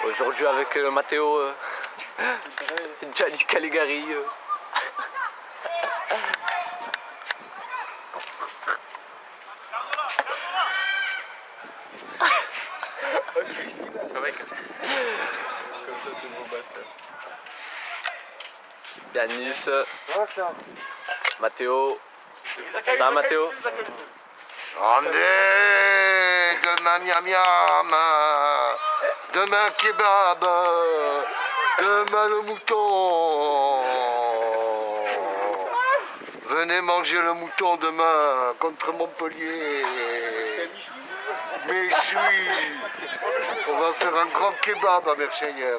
Aujourd'hui avec Matteo, Gianni Caligari. C'est vrai que comme ça t'es beau bâtard. Yanis, Matteo. Ça va Matteo? Rendez demain miam miam, demain kebab, demain le mouton. Venez manger le mouton demain contre Montpellier. Mais si, on va faire un grand kebab à Merchenière.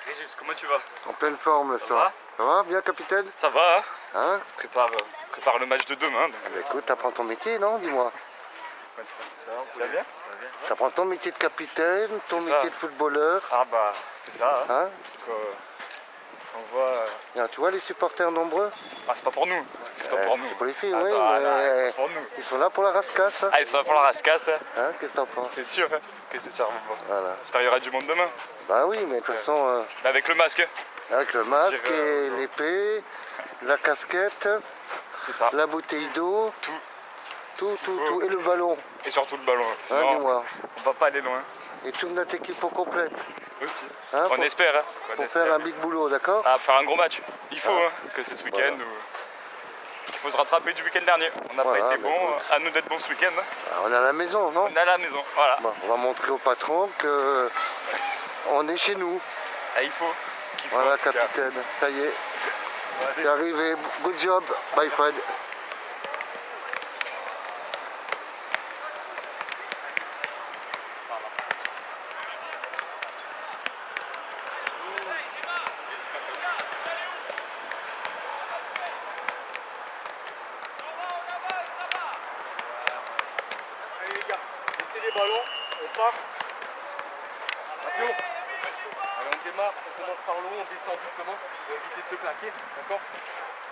Régis, comment tu vas? En pleine forme ça. Ça va bien capitaine? Ça va, hein? Hein? Prépare le match de demain. Donc... Ah bah écoute, t'apprends ton métier non? Dis-moi. Tu vas bien? T'apprends ton métier de capitaine, ton métier de footballeur. Ah bah, c'est ça. Hein? Hein? Donc, on voit... Bien, tu vois les supporters nombreux? Ah, c'est pas pour nous. C'est pas pour nous. C'est pour les filles, Attends, oui, non, mais c'est pas pour nous. ils sont là pour la rascasse. Ah, ils sont là pour la rascasse. Hein? Qu'est-ce que t'en penses? C'est sûr, hein, que c'est sûr. Bon. Voilà. J'espère qu'il y aura du monde demain. Bah oui, mais de toute façon, Mais avec le masque. avec le masque dire, et l'épée, la casquette, C'est ça. la bouteille d'eau, Tout. tout, et le ballon. Et surtout le ballon. Hein, Sinon, dis-moi. on va pas aller loin. Et toute notre équipe au complet. Aussi. Hein, On espère, hein. pour faire un big boulot, d'accord? Ah, faire un gros match. Il faut, Ah. hein, que c'est ce week-end. Voilà. Il faut se rattraper du week-end dernier. On n'a Voilà, pas été bah, bon. écoute. À nous d'être bons ce week-end. Ah, on est à la maison, non? On est à la maison. Voilà. Bon, on va montrer au patron que on est chez nous. Ah, il faut. Qu'il faut, Voilà, en tout cas. capitaine. Ça y est, Allez. c'est arrivé. Good job. Bye, Fred. Allez les gars, laissez les ballons, on part. Mathieu, allez on démarre, on commence par le haut, on descend doucement, pour éviter de se claquer, d'accord?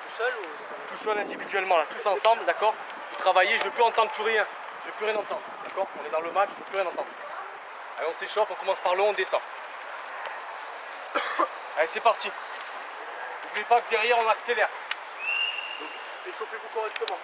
Tout seul ou? Tout seul individuellement là, tous ensemble, d'accord? Vous travaillez, je ne veux plus entendre plus rien, je ne veux plus rien entendre, d'accord? On est dans le match, je ne veux plus rien entendre. Allez on s'échauffe, on commence par le haut, on descend. Allez c'est parti. N'oubliez pas que derrière on accélère. Donc échauffez-vous correctement.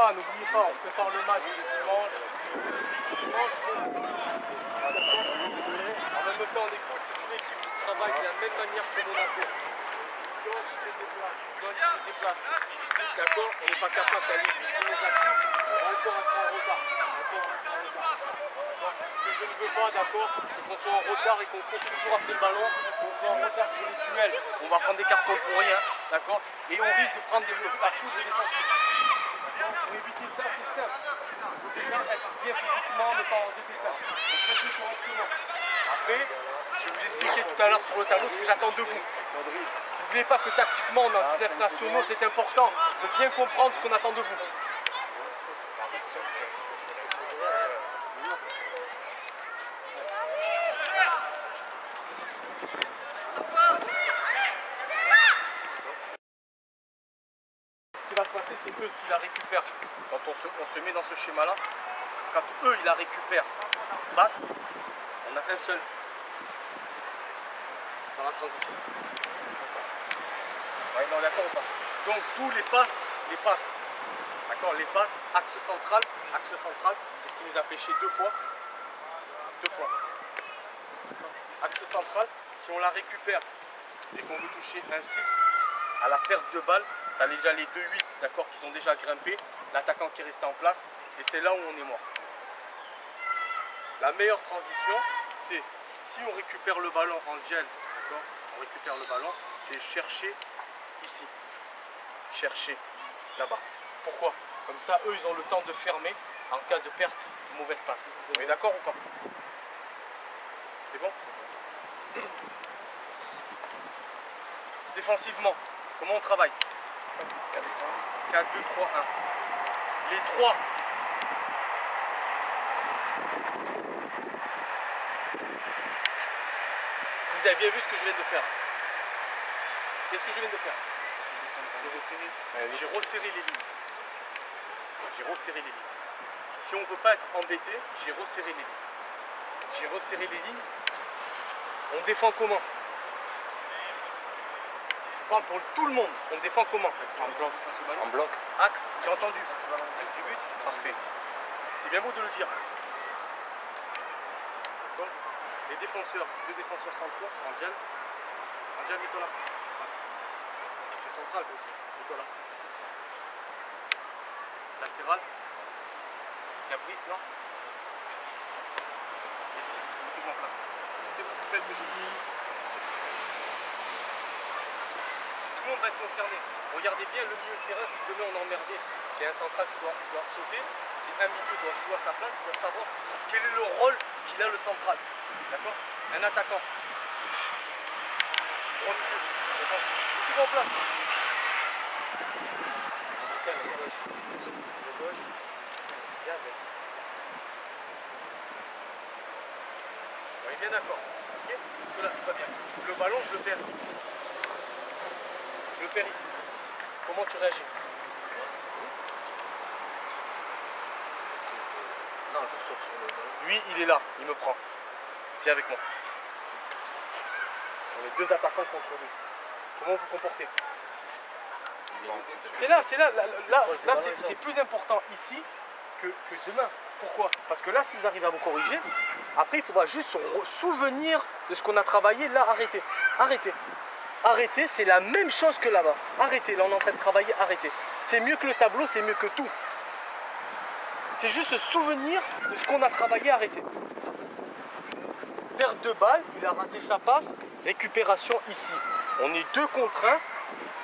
N'oubliez pas, on prépare le match le dimanche. En même temps, on écoute, c'est une équipe qui travaille de la même manière que Monaco. Quand tu te déplaces, d'accord, on n'est pas capable d'aller sur les acquis, on va encore être en retard. Ce que je ne veux pas, d'accord, c'est qu'on soit en retard et qu'on court toujours après le ballon, qu'on soit en retard sur les tunnels, on va prendre des cartons pour rien, d'accord, et on risque de prendre la foudre des défensifs. Pour éviter ça, c'est simple. Il faut déjà être bien physiquement, ne pas en défaire. Donc faites-le correctement. Après, je vais vous expliquer tout à l'heure sur le tableau ce que j'attends de vous. N'oubliez pas que tactiquement, on a 19 nationaux, c'est important de bien comprendre ce qu'on attend de vous. Ce qui va se passer, c'est eux, s'ils la récupèrent, quand on se met dans ce schéma-là, quand eux, ils la récupèrent basse, on a un seul dans la transition. Ouais, non, d'accord ou pas? Donc, tous les passes, d'accord, les passes, axe central, c'est ce qui nous a pêché deux fois. Axe central, si on la récupère et qu'on veut toucher un 6 à la perte de balle, tu as déjà les 2-8, d'accord, qui sont déjà grimpés, l'attaquant qui est resté en place, et c'est là où on est mort. La meilleure transition, c'est si on récupère le ballon en gel, d'accord, on récupère le ballon, c'est chercher ici, chercher là-bas. Pourquoi? Comme ça, eux, ils ont le temps de fermer en cas de perte de mauvaise passe. Vous êtes d'accord ou pas? C'est bon? Défensivement, comment on travaille? 4, 2, 3, 1. Les 3. Si vous avez bien vu ce que je viens de faire. Qu'est-ce que je viens de faire? J'ai resserré les lignes. Si on ne veut pas être embêté, j'ai resserré les lignes. On défend comment? Je parle pour tout le monde. On défend comment? En bloc. Axe, j'ai entendu. Axe du but, parfait. C'est bien beau de le dire. Donc, les défenseurs, deux défenseurs centraux, Angel, mets-toi là. Tu es central aussi, mets-toi là. Latéral. Caprice, non? Les 6, mettez-vous en place. Mettez-vous plus belle que j'ai ici. Tout le monde va être concerné. Regardez bien le milieu de terrain si demain on est emmerdé. Il y a un central qui doit sauter. Si un milieu doit jouer à sa place, il doit savoir quel est le rôle qu'il a le central. D'accord? Un attaquant. 3 milieux. Mettez-vous en place. On est bien d'accord. Okay, jusque là tout va bien. Le ballon, je le perds ici. Comment tu réagis? Non, je saute sur le ballon. Lui, il est là, il me prend. Viens avec moi. On est deux attaquants contre lui. Comment vous comportez? C'est là, c'est plus important ici que demain. Pourquoi? Parce que là, si vous arrivez à vous corriger, après, il faudra juste se souvenir de ce qu'on a travaillé. Là, arrêtez, c'est la même chose que là-bas. Arrêtez, là, on est en train de travailler, arrêtez. C'est mieux que le tableau, c'est mieux que tout. C'est juste se souvenir de ce qu'on a travaillé, arrêtez. Perte de balle, il a raté sa passe, récupération ici. On est 2 contre 1,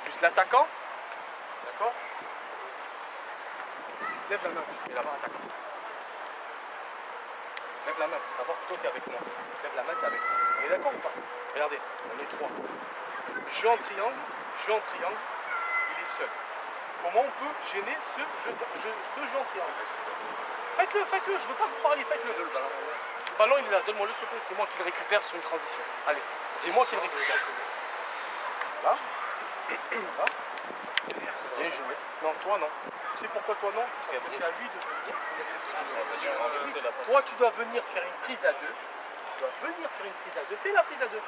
plus l'attaquant. D'accord? Lève la main, je te mets là-bas, attaquant. Lève la main pour savoir que toi t'es avec moi. Lève la main, t'es avec moi. On est d'accord ou pas? Regardez, on est 3. Je suis en triangle, il est seul. Comment on peut gêner ce jeu en triangle? Faites-le, je veux pas que vous parliez, faites-le. Le ballon il est là, donne-moi le s'il te plaît, c'est moi qui le récupère sur une transition. Allez, c'est moi qui le récupère. Là. Là. Bien joué. Non, toi non. Tu sais pourquoi toi non? Parce que c'est à lui de venir. Toi tu dois venir faire une prise à deux. Tu dois venir faire une prise à deux. Fais la prise à deux.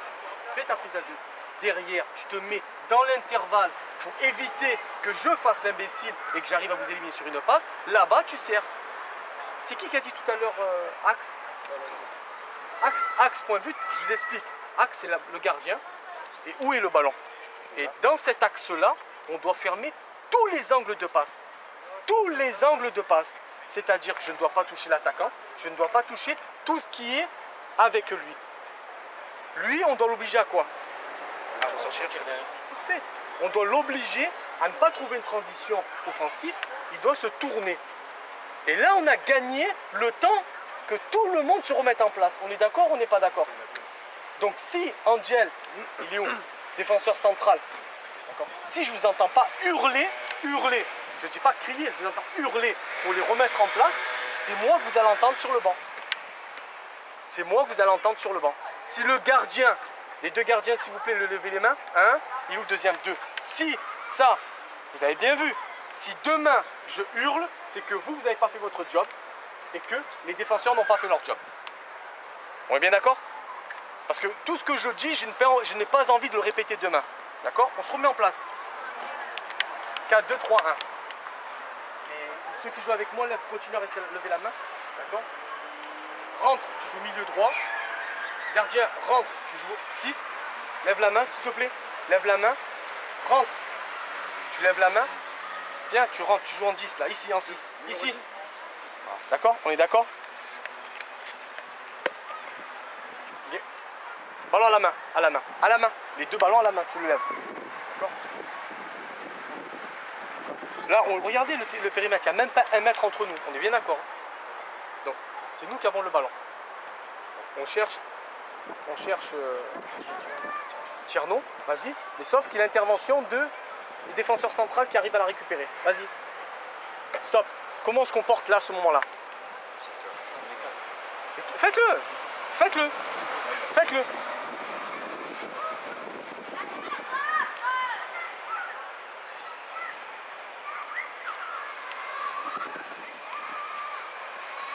Fais ta prise à deux. Derrière, tu te mets dans l'intervalle pour éviter que je fasse l'imbécile et que j'arrive à vous éliminer sur une passe. Là-bas, tu sers. C'est qui a dit tout à l'heure axe? Axe, point but, je vous explique. Axe, c'est le gardien. Et où est le ballon? Et dans cet axe-là, on doit fermer tous les angles de passe. Tous les angles de passe. C'est-à-dire que je ne dois pas toucher l'attaquant. Je ne dois pas toucher tout ce qui est avec lui. Lui, on doit l'obliger à quoi? Parfait. On doit l'obliger à ne pas trouver une transition offensive. Il doit se tourner. Et là, on a gagné le temps que tout le monde se remette en place. On est d'accord ou on n'est pas d'accord? Donc si Angel, il est où? Défenseur central. Si je ne vous entends pas hurler, je ne dis pas crier, je vous entends hurler pour les remettre en place, c'est moi que vous allez entendre sur le banc. C'est moi que vous allez entendre sur le banc. Si le gardien, les deux gardiens s'il vous plaît, levez les mains, un, et où le deuxième, deux. Si ça, vous avez bien vu, si demain je hurle, c'est que vous n'avez pas fait votre job et que les défenseurs n'ont pas fait leur job. On est bien d'accord? Parce que tout ce que je dis, je n'ai pas envie de le répéter demain. D'accord? On se remet en place. 4, 2, 3, 1. Et ceux qui jouent avec moi, continuent à lever la main. D'accord? Rentre, tu joues milieu droit. Gardien, rentre, tu joues 6. Lève la main, s'il te plaît. Lève la main. Rentre. Tu lèves la main. Viens, tu rentres, tu joues en 10 là. Ici, en 6. Ici. D'accord? On est d'accord? Ballon à la main, à la main, à la main. Les deux ballons à la main, tu le lèves. D'accord? Là, regardez le périmètre, il n'y a même pas 1 mètre entre nous. On est bien d'accord. Donc, c'est nous qui avons le ballon. On cherche Tierno, vas-y. Mais sauf qu'il y a l'intervention du défenseur central qui arrive à la récupérer. Vas-y. Stop. Comment on se comporte là, à ce moment-là? Faites-le. Faites-le. Faites-le.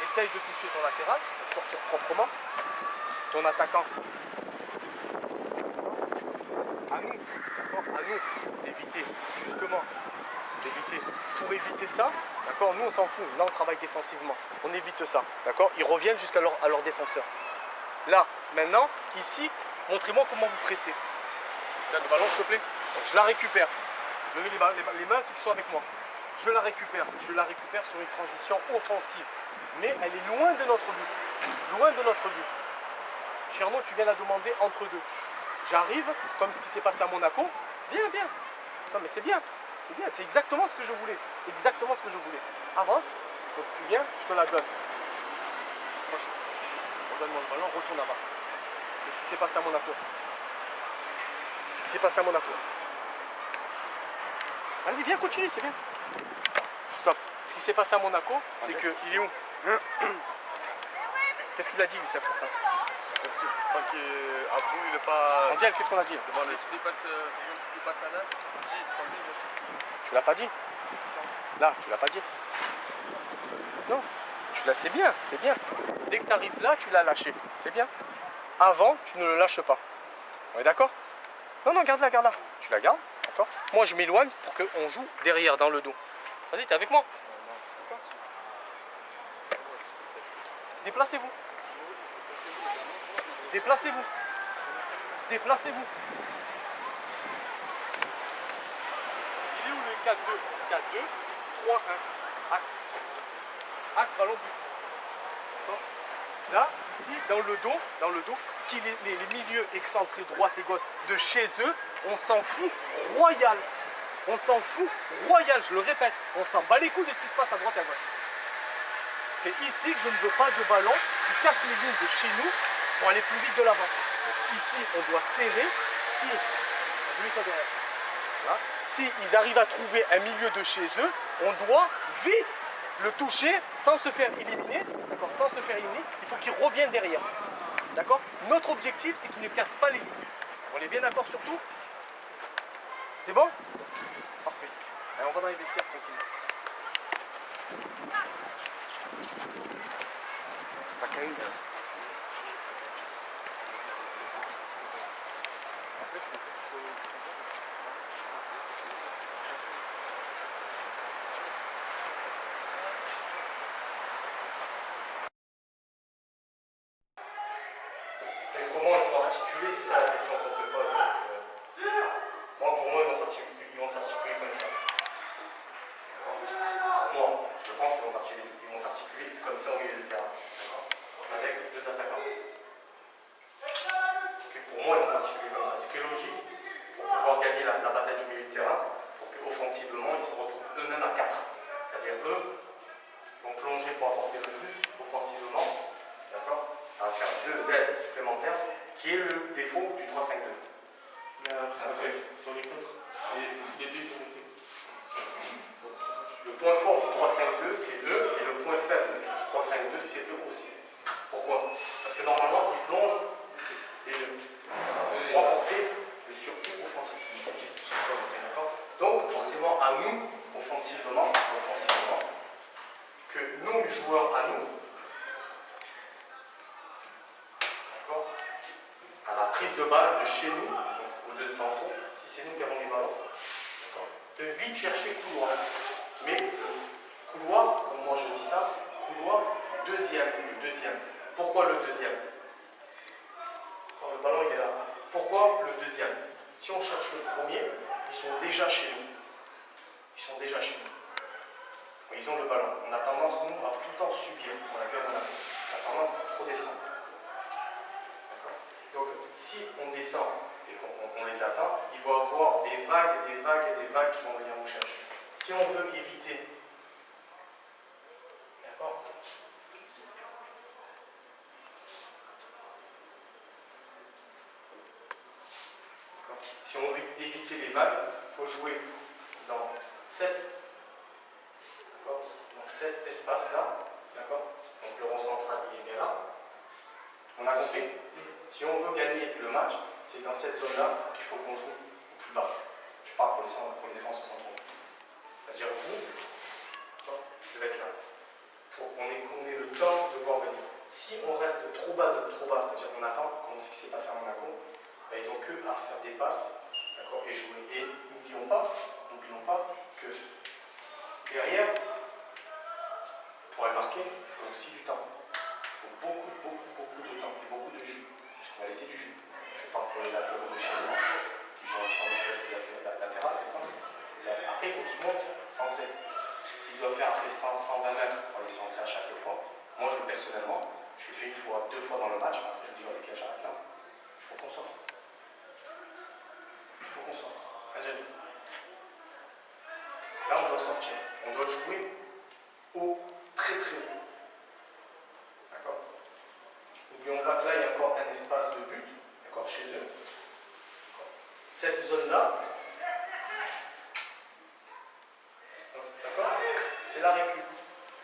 Essaye de toucher ton latéral, de sortir proprement. Ton attaquant. À nous d'éviter, justement, pour éviter ça, d'accord, nous on s'en fout, là on travaille défensivement, on évite ça, d'accord, ils reviennent jusqu'à leur défenseur. Là, maintenant, ici, montrez-moi comment vous pressez. Donne le ballon s'il te plaît, donc, je la récupère, levez les mains ceux qui sont avec moi, je la récupère sur une transition offensive, mais elle est loin de notre but, Tierno, tu viens la demander entre deux. J'arrive, comme ce qui s'est passé à Monaco. Bien. Non mais c'est bien. C'est exactement ce que je voulais. Avance. Donc tu viens, je te la donne. Redonne-moi le ballon, retourne là-bas. C'est ce qui s'est passé à Monaco. Vas-y, viens, continue, c'est bien. Stop. Ce qui s'est passé à Monaco, c'est que... Il est où? Qu'est-ce qu'il a dit, Youssef, pour ça? Tant qu'Abou, il n'est pas... Angel, qu'est-ce qu'on a dit? Tu dépasses un as, Tu l'as pas dit? Là, tu l'as pas dit? Non, c'est bien. Dès que tu arrives là, tu l'as lâché. C'est bien. Avant, tu ne le lâches pas. On est d'accord? Non, garde-la. Tu la gardes, d'accord? Moi, je m'éloigne pour qu'on joue derrière, dans le dos. Vas-y, t'es avec moi? Déplacez-vous. Il est où le 4-2? 4-2, 3-1. Axe, ballon but. Là, ici, dans le dos, ce qui est les milieux excentrés, droite et gauche, de chez eux, on s'en fout royal. Je le répète, on s'en bat les couilles de ce qui se passe à droite et à gauche. C'est ici que je ne veux pas de ballon qui casse les lignes de chez nous pour aller plus vite de l'avant. Ici, on doit serrer. s'ils arrivent à trouver un milieu de chez eux, on doit vite le toucher sans se faire éliminer. D'accord, sans se faire éliminer, il faut qu'ils reviennent derrière. D'accord. Notre objectif, c'est qu'ils ne cassent pas les lignes. On est bien d'accord sur tout? C'est bon? Parfait. Allez, on va dans les vestiaires tranquillement. Está caída. Et comment ils sont articulés, c'est ça la question qu'on se pose. Moi, pour moi, ils vont s'articuler comme ça. Moi, je pense qu'ils vont s'articuler comme ça au milieu du terrain. Avec deux attaquants. Donc, pour moi, ils vont s'articuler comme ça. C'est que logique pour pouvoir gagner la bataille du milieu de terrain, pour qu'offensivement, ils se retrouvent eux-mêmes à 4. C'est-à-dire eux vont plonger pour apporter le plus offensivement. D'accord? Ça va faire 2 aides supplémentaires, qui est le défaut du 3-5-2. Après, sur les contres, les deux sur les contres. Le point fort du 3-5-2, c'est eux, et le point faible du 3-5-2, c'est eux aussi. Pourquoi? Parce que normalement, ils plongent les deux pour apporter le surplus offensif. Donc, forcément, à nous, offensivement, que nos joueurs à nous, d'accord, à la prise de balle de chez nous, donc aux deux centraux, si c'est nous qui avons les ballons, d'accord, de vite chercher couloir. Mais couloir, comme moi je dis ça, couloir deuxième, le deuxième. Pourquoi le deuxième? Quand le ballon il est là. Pourquoi le deuxième? Si on cherche le premier, ils sont déjà chez nous. Ils sont déjà chez nous. Ils ont le ballon. On a tendance, nous, à tout le temps subir. On l'a vu à Monaco. On a tendance à trop descendre. Donc, si on descend et qu'on les attend, il va y avoir des vagues, des vagues et des vagues qui vont venir nous chercher. Si on veut éviter, d'accord, si on veut éviter les vagues, il faut jouer dans cet espace-là, d'accord. Donc le rond central il est bien là. On a compris? Si on veut gagner le match, c'est dans cette zone-là qu'il faut qu'on joue au plus bas. Je parle pour les défenseurs centraux. C'est-à-dire vous devez être là. Pour qu'on ait le temps de voir venir. Si on reste trop bas, c'est-à-dire qu'on attend, comme ce qui s'est passé à Monaco, ben ils n'ont que à faire des passes, d'accord, et jouer. Et n'oublions pas que derrière, pour aller marquer, il faut aussi du temps. Il faut beaucoup de temps et beaucoup de jus. Parce qu'on va laisser du jus. Je parle pour les latéraux de chez nous, qui ont tendance à jouer latéral. Après, il faut qu'ils montent centrés. S'ils doivent faire après 100-120 mètres pour aller centrer à chaque fois, moi, personnellement, je le fais une fois, 2 fois dans le match, après je dis, ok, j'arrête là. Il faut qu'on sorte. Il faut qu'on sorte. Adjani. Là, on doit sortir. On doit jouer haut, très haut. D'accord? N'oublions pas que là, il y a encore un espace de but, d'accord, chez eux. Cette zone-là, d'accord, c'est la récup.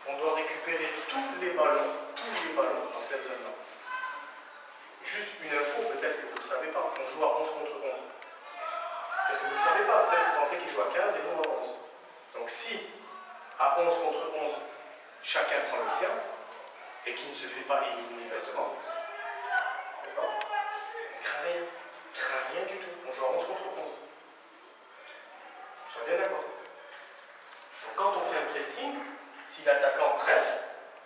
On doit récupérer tous les ballons dans cette zone-là. Juste une info, peut-être que vous ne le savez pas, on joue à 11 contre 11. Peut-être que vous ne le savez pas, peut-être que vous pensez qu'ils jouent à 15 et nous à 11. Donc si, à 11 contre 11, chacun prend le sien, et qui ne se fait pas éliminer directement, d'accord, on ne craint rien du tout. On joue à 11 contre 11. Vous soyez bien d'accord. Donc quand on fait un pressing, si l'attaquant presse,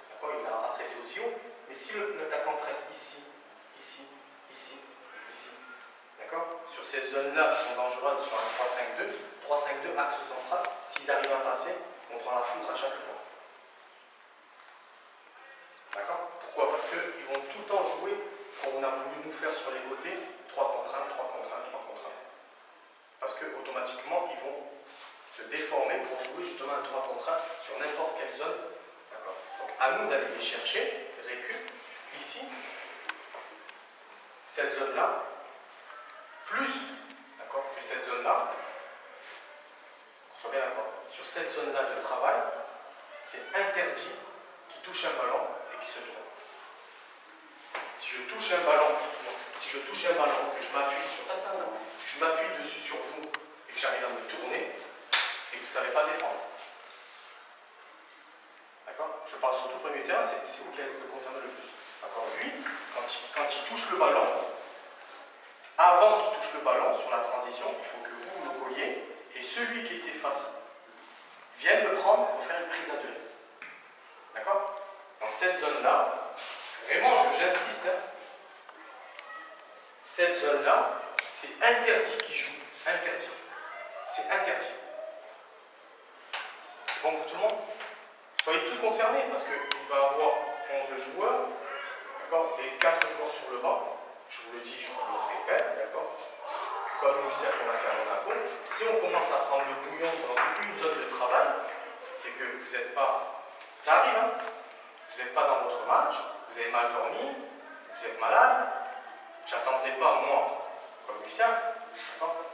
pourquoi il n'a pas pressé aussi haut, mais si l'attaquant presse ici, d'accord, sur ces zones-là qui sont dangereuses sur un 3-5-2, axe central, s'ils arrivent à passer, on prend la foudre à chaque fois. D'accord? Pourquoi? Parce qu'ils vont tout le temps jouer, comme on a voulu nous faire sur les côtés, 3 contre 1, 3 contre 1, 3 contre 1. Parce qu'automatiquement, ils vont se déformer pour jouer justement un 3 contre 1 sur n'importe quelle zone. D'accord? Donc à nous d'aller les chercher, récup, ici, cette zone-là, plus, d'accord, que cette zone-là, Sois bien d'accord. Sur cette zone-là de travail, c'est interdit qu'il touche un ballon et qu'il se tourne. Si je touche un ballon, excuse-moi, si je touche un ballon, que je m'appuie sur, je m'appuie dessus sur vous et que j'arrive à me tourner, c'est que vous ne savez pas défendre. D'accord? Je parle surtout au premier terrain, c'est vous qui êtes le concerné le plus. D'accord? Lui, quand il touche le ballon, avant qu'il touche le ballon sur la transition, il faut que vous le colliez et celui qui était face vienne le prendre pour faire une prise à deux. D'accord? Dans cette zone-là, vraiment, j'insiste, hein, cette zone-là, c'est interdit qu'il joue. Interdit. C'est interdit. C'est bon pour tout le monde? Soyez tous concernés parce qu'il va y avoir 11 joueurs, d'accord? Des 4 joueurs sur le banc. Je vous le dis, je vous le répète, d'accord? Comme Youssef, on l'a fait à Monaco. Si on commence à prendre le bouillon dans une zone de travail, c'est que vous n'êtes pas. Ça arrive, hein? Vous n'êtes pas dans votre match, vous avez mal dormi, vous êtes malade. J'attendrai pas, moi, comme Lucien,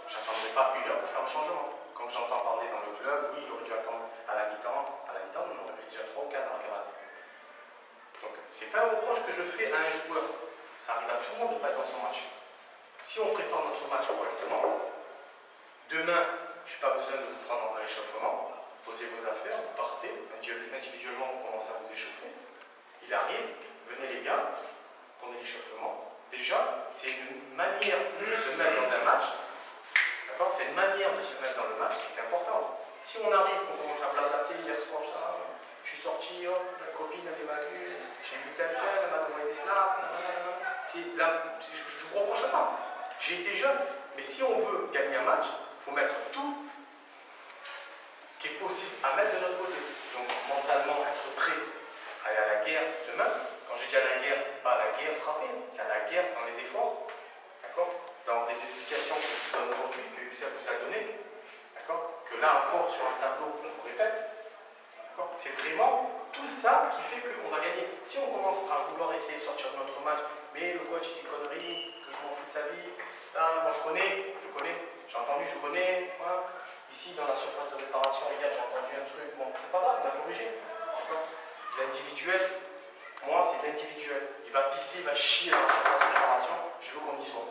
j'attendrai pas 1 heure pour faire le changement. Quand j'entends parler dans le club, oui, il aurait dû attendre à la mi-temps, on aurait déjà 3 ou 4 dans la camarade. Donc, c'est pas un reproche que je fais à un joueur. Ça arrive à tout le monde de ne pas être dans son match. Si on prépare notre match correctement, demain, je n'ai pas besoin de vous prendre à l'échauffement, posez vos affaires, vous partez, individuellement, vous commencez à vous échauffer. Il arrive, venez les gars, prenez l'échauffement. Déjà, c'est une manière de se mettre dans un match, d'accord? C'est une manière de se mettre dans le match qui est importante. Si on arrive, on commence à blablater, hier soir, je suis sorti, oh, la copine avait mal vu, j'ai vu tel, elle m'a demandé des snaps, je ne vous reproche pas. J'ai été jeune, mais si on veut gagner un match, il faut mettre tout ce qui est possible à mettre de notre côté. Donc, mentalement, être prêt à aller à la guerre demain. Quand je dis à la guerre, ce n'est pas à la guerre frappée, c'est à la guerre dans les efforts, d'accord? Dans des explications que je vous donne aujourd'hui, que Youssef vous a données, d'accord? Que là encore sur un tableau, on vous répète, d'accord? C'est vraiment tout ça qui fait qu'on va gagner. Si on commence à vouloir essayer de sortir de notre match, mais le coach dit conneries, que je m'en fous de sa vie, là, moi je connais, j'ai entendu, je connais, hein. Ici dans la surface de réparation, hier j'ai entendu un truc, bon, c'est pas grave, on a corrigé, d'accord? L'individuel, moi, c'est l'individuel. Il va pisser, il va chier dans la surface de réparation. Je veux qu'on y soit.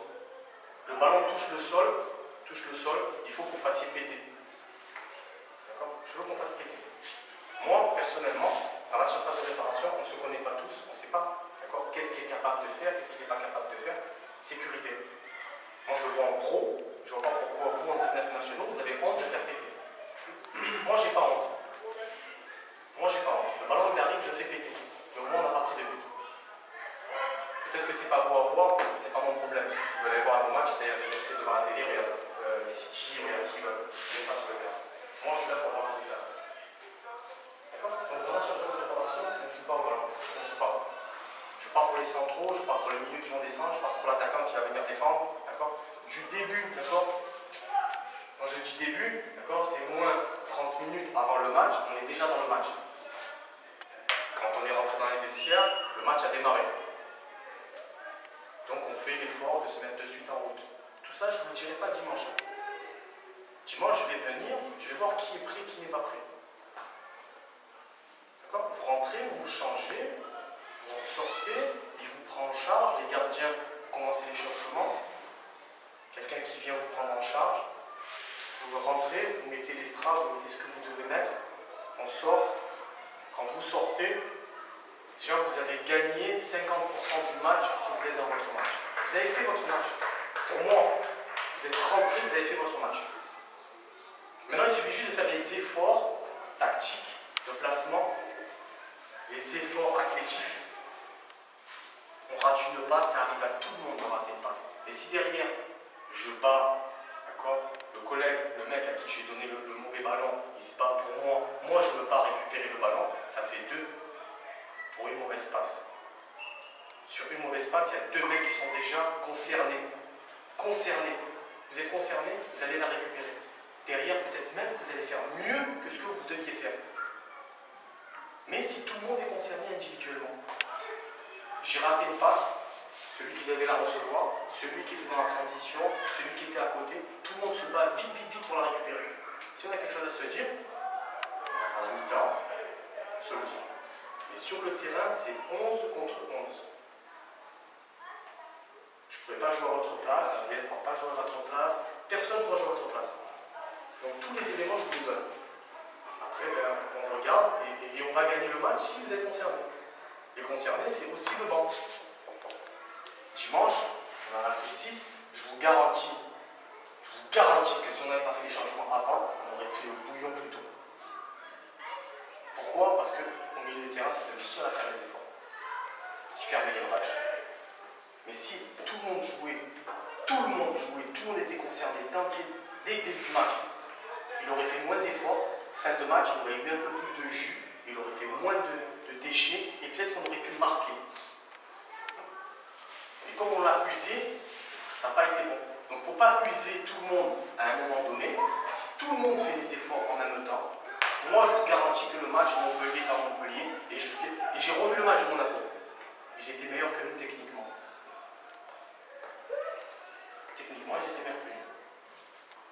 Le ballon touche le sol, il faut que vous fassiez péter. D'accord? Je veux qu'on fasse péter. Moi, personnellement, dans la surface de réparation, on ne se connaît pas tous, on ne sait pas, d'accord? Qu'est-ce qu'il est capable de faire, qu'est-ce qu'il n'est pas capable de faire. Sécurité. Moi, je le vois en pro, je ne vois pas pourquoi vous, en 19 nationaux, vous avez honte de faire péter. Moi, j'ai pas honte. Le ballon, il arrive, je fais péter. Donc moi, on n'a pas pris de but. Peut-être que c'est pas beau à voir, mais c'est pas mon problème. Si vous voulez voir un bon match, essayez de rester devant la télé, regarde City, regarde qui veut, mais pas sur le terrain. Moi, je suis là pour avoir un résultat. D'accord? Donc dans la surface de réparation, on ne joue pas au ballon. On ne joue pas. Je pars pour les centraux, je pars pour les milieux qui vont descendre, je passe pour l'attaquant qui va venir défendre. D'accord? Du début, d'accord? Quand je dis début, d'accord, c'est moins 30 minutes avant le match, on est déjà dans le match. Quand on est rentré dans les vestiaires, le match a démarré. Donc on fait l'effort de se mettre de suite en route. Tout ça, je ne vous le dirai pas dimanche. Dimanche, je vais venir, je vais voir qui est prêt, qui n'est pas prêt. D'accord? Vous rentrez, vous changez, vous sortez, il vous prend en charge, les gardiens, vous commencez l'échauffement. Quelqu'un qui vient vous prendre en charge. Vous rentrez, vous mettez les straps, vous mettez ce que vous devez mettre. On sort. Quand vous sortez, déjà vous avez gagné 50% du match si vous êtes dans votre match. Vous avez fait votre match. Pour moi, vous êtes rentré, vous avez fait votre match. Maintenant, il suffit juste de faire les efforts tactiques, de placement, les efforts athlétiques. On rate une passe, ça arrive à tout le monde de rater une passe. Et si derrière, je bats, d'accord, le collègue, le mec à qui j'ai donné le mauvais ballon, il se bat pour moi, moi je ne veux pas récupérer le ballon, ça fait 2 pour une mauvaise passe. Sur une mauvaise passe, il y a 2 mecs qui sont déjà concernés. Concernés. Vous êtes concernés, vous allez la récupérer. Derrière, peut-être même que vous allez faire mieux que ce que vous deviez faire. Mais si tout le monde est concerné individuellement, j'ai raté une passe, celui qui devait la recevoir, celui qui était dans la transition, celui qui était à côté, tout le monde se bat vite pour la récupérer. Si on a quelque chose à se dire, à la mi-temps, on se le dit. Mais sur le terrain, c'est 11 contre 11. Je ne pourrais pas jouer à votre place, ça ne pourra pas jouer à votre place, personne ne pourra jouer à votre place. Donc tous les éléments, je vous les donne. Après, ben, on regarde et on va gagner le match si vous êtes concerné. Les concernés, c'est aussi le banc. Dimanche, on en a pris 6, je vous garantis que si on n'avait pas fait les changements avant, on aurait pris le bouillon plus tôt. Pourquoi? Parce qu'au milieu du terrain, c'était le seul à faire les efforts, qui fermait les brèches. Mais si tout le monde jouait, tout le monde était concerné dès le début du match, il aurait fait moins d'efforts, fin de match, il aurait eu un peu plus de jus, il aurait fait moins de déchets, et peut-être qu'on aurait pu marquer. Et comme on l'a usé, ça n'a pas été bon. Donc pour ne pas user tout le monde à un moment donné, si tout le monde fait les efforts en même temps, moi je vous garantis que le match Montpellier par Montpellier, et j'ai revu le match de Monaco, ils étaient meilleurs que nous techniquement. Techniquement, ils étaient meilleurs que nous.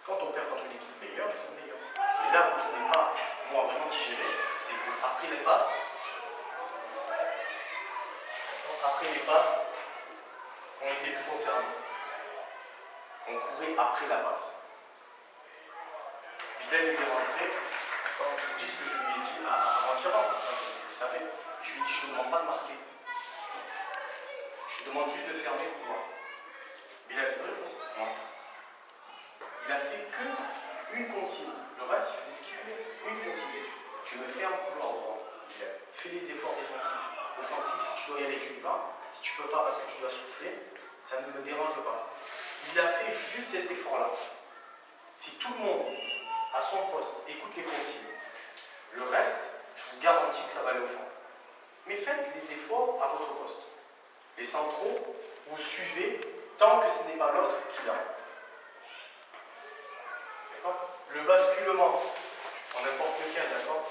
Quand on perd contre une équipe meilleure, ils sont meilleurs. Et là où je n'ai pas, moi, vraiment digéré, c'est qu'après les passes, on était plus concernés. On courait après la passe. Bilal est rentré, je vous dis ce que je lui ai dit avant-hier, comme ça vous le savez. Je lui ai dit, je ne te demande pas de marquer. Je te demande juste de fermer le couloir. Bilal est vrai, non. Il a fait qu'une consigne. Le reste, il faisait ce qu'il voulait. Une consigne. Tu me fermes le couloir droit. Fais les efforts défensifs. Offensifs, si tu dois y aller, tu y vas. Si tu ne peux pas parce que tu dois souffler, ça ne me dérange pas. Il a fait juste cet effort-là. Si tout le monde, à son poste, écoute les consignes, le reste, je vous garantis que ça va aller au fond. Mais faites les efforts à votre poste. Les centraux, vous suivez tant que ce n'est pas l'autre qui l'a. D'accord? Le basculement, en n'importe lequel, d'accord?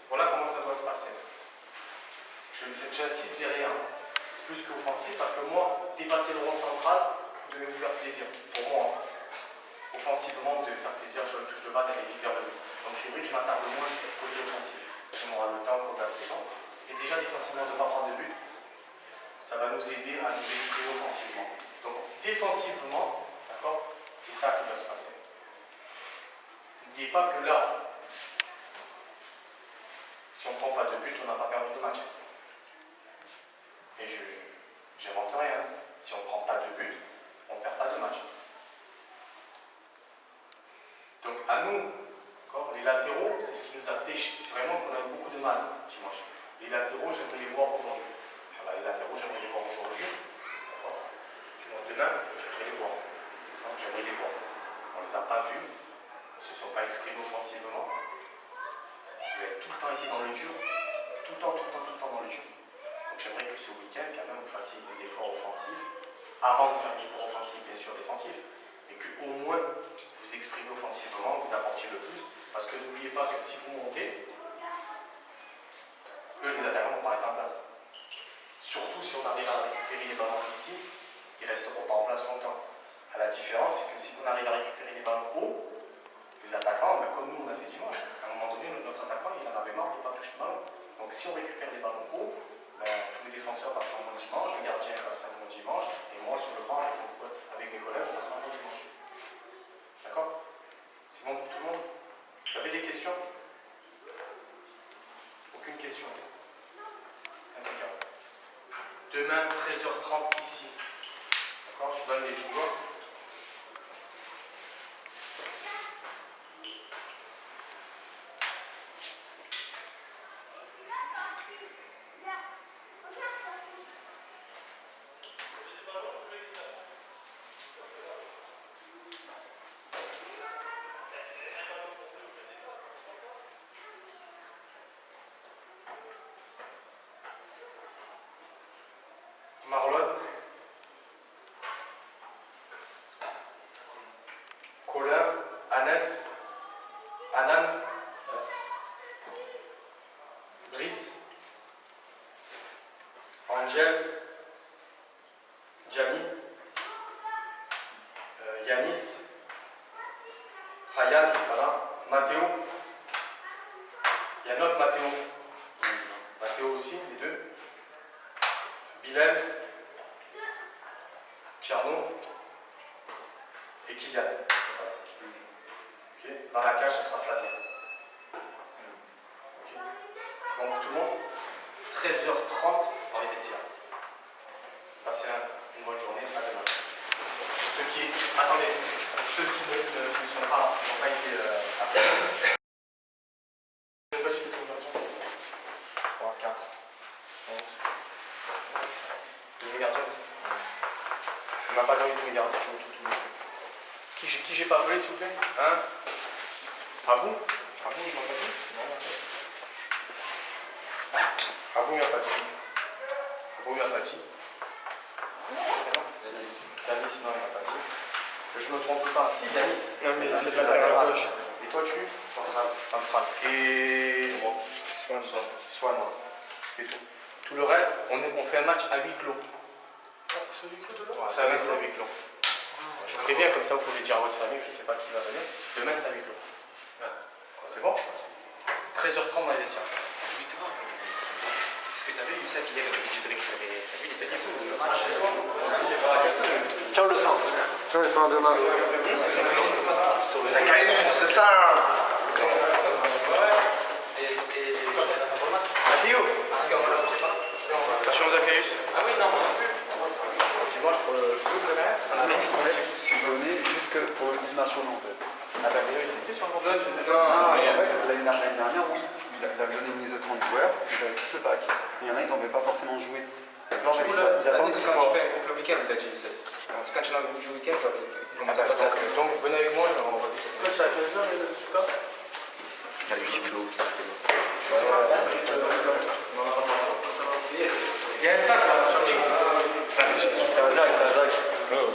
Voilà comment ça doit se passer. J'insiste derrière, plus qu'offensif, parce que moi, dépasser le rond central, vous devez vous faire plaisir. Pour moi, offensivement, vous devez faire plaisir, je touche de balle, elle est vers le but. Donc c'est vrai que je m'attarde moins sur le côté offensif. On aura le temps pour la saison. Et déjà, défensivement, de ne pas prendre de but, ça va nous aider à nous exprimer offensivement. Donc, défensivement, d'accord, c'est ça qui va se passer. N'oubliez pas que là, si on ne prend pas de but, on n'a pas perdu de match. Et je n'invente rien. Si on ne prend pas de but, on ne perd pas de match. Donc à nous, les latéraux, c'est ce qui nous a pêché. C'est vraiment qu'on a eu beaucoup de mal dimanche. Les latéraux, j'aimerais les voir aujourd'hui. Voilà, les latéraux, j'aimerais les voir aujourd'hui. Du moins demain, j'aimerais les voir. Donc, j'aimerais les voir. On ne les a pas vus. Ils ne se sont pas exprimés offensivement. Vous avez tout le temps été dans le dur. Tout le temps dans le dur. Donc j'aimerais que ce week-end, quand même, vous fassiez des efforts offensifs, avant de faire des efforts offensifs, bien sûr défensifs, mais qu'au moins vous exprimez offensivement, vous apportiez le plus, parce que n'oubliez pas que si vous montez, eux, les attaquants vont pas rester en place. Surtout si on arrive à récupérer les ballons ici, ils ne resteront pas en place longtemps. À la différence, c'est que si on arrive à récupérer les ballons haut, les attaquants, ben, comme nous on a fait dimanche, à un moment donné, notre attaquant, il en avait marre, il n'a pas touché le ballon. Donc si on récupère les ballons haut, ben, tous les défenseurs passent un bon dimanche, le gardien passe un bon dimanche, et moi sur le banc avec mes collègues, on passe un bon dimanche. D'accord? C'est bon pour tout le monde? Vous avez des questions? Aucune question? Impeccable. Demain, 13h30 ici. D'accord? Je donne les joueurs. Marlon, Colin, Anas, Anan, Brice, Angel, Gianni, Yann, voilà. Mathéo. Il y a notre Mathéo. Mathéo aussi, les deux. Bilal. Tcherno. Et Kylian. Voilà. Ok. Dans la cage, ça sera Flavien. Ok. C'est bon pour tout le monde. 13h30 dans les vestiaires. Passez une bonne journée. À demain. Pour ceux qui... Attendez. Pour ceux qui ne sont pas... qui n'ont pas été... appelés. 3, 4, 11. Ouais, c'est ça. Deuxième gardien aussi. On n'a pas gagné tous les gardiens. Qui j'ai pas appelé, s'il vous plaît? Hein? Abou? Abou, il m'a pas dit? Non, Abou, il m'a pas dit. Abou, il m'a pas dit. Yanis, non, il m'a pas dit. Je me trompe pas. Si, Yanis. Non, mais c'est la latéral gauche. Et toi, tu? Central. Et. Swan, ouais. C'est tout. Tout le reste, on fait un match à huis clos. C'est huis clos de Ouais, demain, c'est à huis clos. Je vous préviens, comme ça, vous pouvez dire à votre famille, je ne sais pas qui va venir. Demain, c'est à huis clos. C'est bon? 13h30 dans les vestiaires. Je voulais te voir. Parce que t'avais eu ça hier, j'ai récupéré. Lui, il était bien. Ciao le centre. Ouais, ça demain. T'as carré c'est ça. Mathéo, Parce qu'on l'a pas. attention aux Apérus. Ah oui, non, moi non plus. Dimanche pour le jeu, vous avez rien? C'est donné jusque pour l'équipe nationale en fait. Ah bah, ils étaient sur le groupe. Ah, en fait, l'année dernière, oui, il avait donné une liste de 30 joueurs, ils avaient tous le pack. Il y en a, ils n'en avaient pas forcément joué. Donc là, en fait, ils attendent C'est qu'ils quand soient. tu fais un groupe le week-end, il a dit Youssef. C'est quand tu as un groupe du week-end, genre, il commence à passer à côté. Donc, venez avec moi, je vais envoyer. Est-ce que c'est à 15h le résultat? Il y a le huis clos, ça. Il y a un sac là, Charlie. Ça va direct, ça va direct. Merde.